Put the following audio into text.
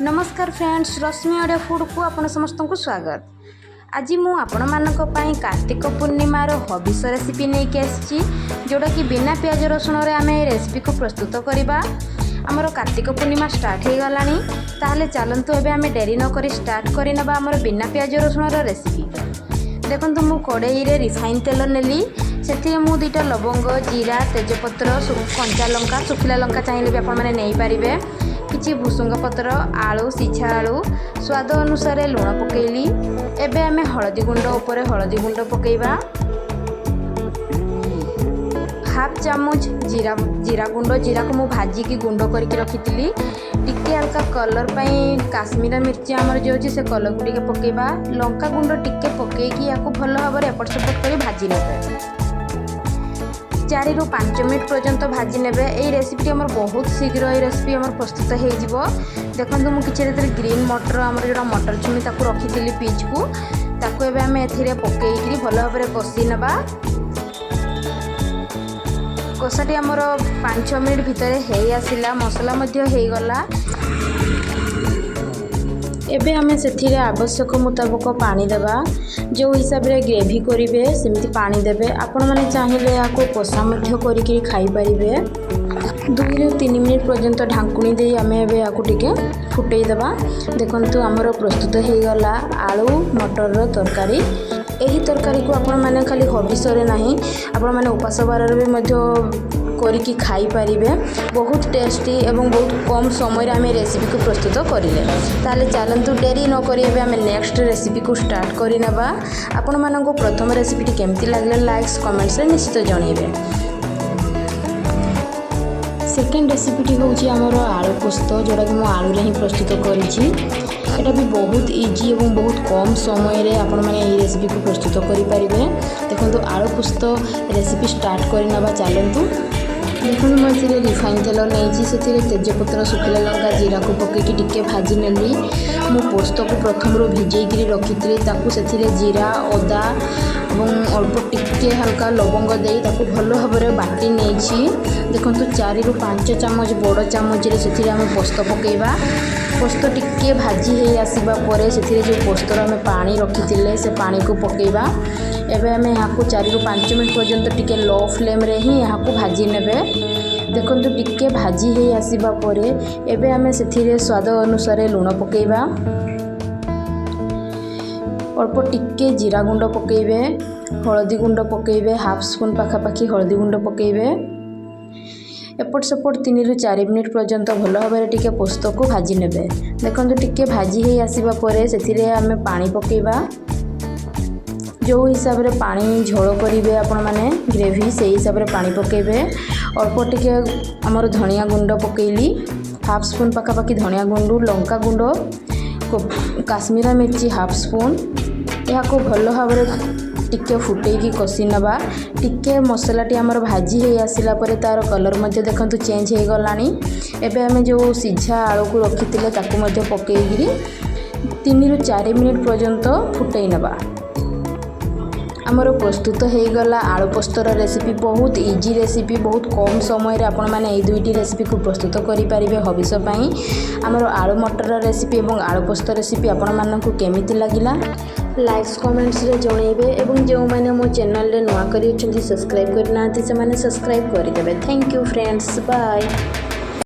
नमस्कार फ्रेंड्स, रश्मि ओडिया फूड को आपण समस्त को स्वागत। आज मु आपण मानक पई कार्तिक पूर्णिमार हबिष रेसिपी नहीं के आसी, जोड़ा कि बिना प्याज रसुण रे आमे रेसिपी को प्रस्तुत करबा। हमर कार्तिक पूर्णिमा स्टार्ट हो गलानी, ताहले चलंतु एबे आमे डेरी न करी स्टार्ट करि नबा हमर बिना प्याज रसुण रो रेसिपी। देखंतु मु कड़ाई रे रिफाइन तेल नेली, सेति मु दुईटा लवंग, जीरा, तेजपत्र, कंचा लंका, सुखिला लंका चाहिए भी आपण माने नहीं पारिबे, किछि भुसुंग पत्र, आलू, सिझा आलू, स्वाद अनुसार लुण पकेली। एबे आमे हळदी गुंड ऊपर हळदी गुंड पकेइबा, हाफ चामच जीरा गुंड, जीरा को मु भाजी की गुंड करके रखिथिली। टिके हल्का कलर पाई काश्मीर मिर्ची आमर जो अछि से कलर को टिके पकेइबा, लंका गुंड टिके पकेइकी याको भलो भाबरे एपट सेपट करी भाजी नेबे। 4 ରୁ 5 मिनट पर्यंत भाजी नेबे। एई रेसिपी हमर बहुत शीघ्र एई रेसिपी हमर प्रस्तुत हो जिवो। देखंतु मु किछि रेतरे ग्रीन मटर हमर जोडा मटर छुमी ताकू रखिथिली पीच को, ताकू एबे हमें एथिरे पकेइकरी भलो भाबरे कसी नेबा। कसाटी हमर 5-6 मिनट भितर हेई आसिला, मसला मध्ये हेई गला। एबे हमें सेथिरे आवश्यक मुताबिक पानी देबा। जो हिसाब रे ग्रेवी करिवे सेमिति पानी देबे। आपण माने चाहिए याको कषा मध्ये करिकरी खाई परिबे। 2 ରୁ 3 मिनट पर्यंत ढांकुणी दे आमे एबे याको टिके फुटई देबा। देखंतु हमर प्रस्तुत हे गला आलू मटर रो तरकारी। एही तरकारी को आपण माने खाली हबिसरे नाही, आपण माने उपास बार रे मध्ये करिकी खाई पारिबे। बहुत टेस्टी एवं बहुत कम समय रे आमे रेसिपी को प्रस्तुत करिले। ताले चलंतु डेरी न करी एबे आमे नेक्स्ट रेसिपी को स्टार्ट करि नबा। आपण माननको प्रथम रेसिपी केमती लागले लाइक्स कमेंट्स रे निश्चित जणैबे। सेकेंड रेसिपी होउची हमर आलू पोस्तो, जोड़ा कि मु आलू रे ही प्रस्तुत करिछि। एटा भी बहुत इजी एवं बहुत कम समय रे आपण माने एही रेसिपी को प्रस्तुत करि परिबे। देखंतु आलू पोस्तो रेसिपी स्टार्ट करि नबा। चलंतु देखो मैं रिफाइन तेल नहीं, से तेजपत्र, सुखिला लंका, जीरा को पकईकि टिके भाजी नेली। मु पोस्त को प्रथम भिजेकरी रखी से जीरा, अदा और अल्प टिके हल्का लवंग दे भल भाव में बाटी नहीं। देखो 4 ରୁ 5 चामच बड़ चामच से आम पोस्त पकेबा। पोस्त टिके भाजी हो आसवा पर से जो पोस्तर आम पानी रखी से पानी को पकेबा। एबे हमें यहाँ को 4 ରୁ 5 मिनट पर्यंत टिके लो फ्लेम रे ही यहाँ को भाजी नेबे। देखंतु टिके भाजी हो आसवा पर एबे हमें से स्वाद अनुसार लुण पकेबा। अल्प टिके जीरा गुंड पकेबे, हळदी गुंड पकेबे, हाफ स्पून पाखापाखी हळदी गुंड पकेबे। एपट सेपट 3 ରୁ 4 मिनट पर्यंत भल भाव में टिके पोस्त को भाजी नेबे। देखंतु टिके भाजी हो आसवा पर से आम पानी पकेबा। जो हिसाब रे पानी झोल करेंगे आपण माने ग्रेवी से हिसाब रे पानी पकेबे। अल्प टिके हमर धनिया गुंड पकेली, हाफ स्पून पाखापाखी धनिया गुंड, लंका गुंड, काश्मीरा मिर्ची हाफ स्पून। यहाँ को भल भाव में टिके फुटेकी कषि नबा। टिके मसलाटी आमर भाजी हो आसला पर तार कलर मध्य देखंतु चेंज हो गलानी। एबे हमें जो सिझा आलू को रखिथिले ताकू मध्य पकेइगिरी 3 ରୁ 4 मिनट पर्यंत फुटई नबा। आमर प्रस्तुत हो गला आलू पोस्तर रेसिपी। बहुत इजी रेसिपी, बहुत कम समय रे आपण माने ए दुईटी रेसिपी को प्रस्तुत करि परिबे हबिष पई। आमर आलू मटर रेसिपी एवं आलू पोस्तर रेसिपी आपण माननकु केमिति लागिला लाइक्स कमेंट्स रे जणैबे। एवं जो माने मो चैनल रे नुआ करी सब्सक्राइब करना से माने सब्सक्राइब करि देबे। Thank you friends, bye.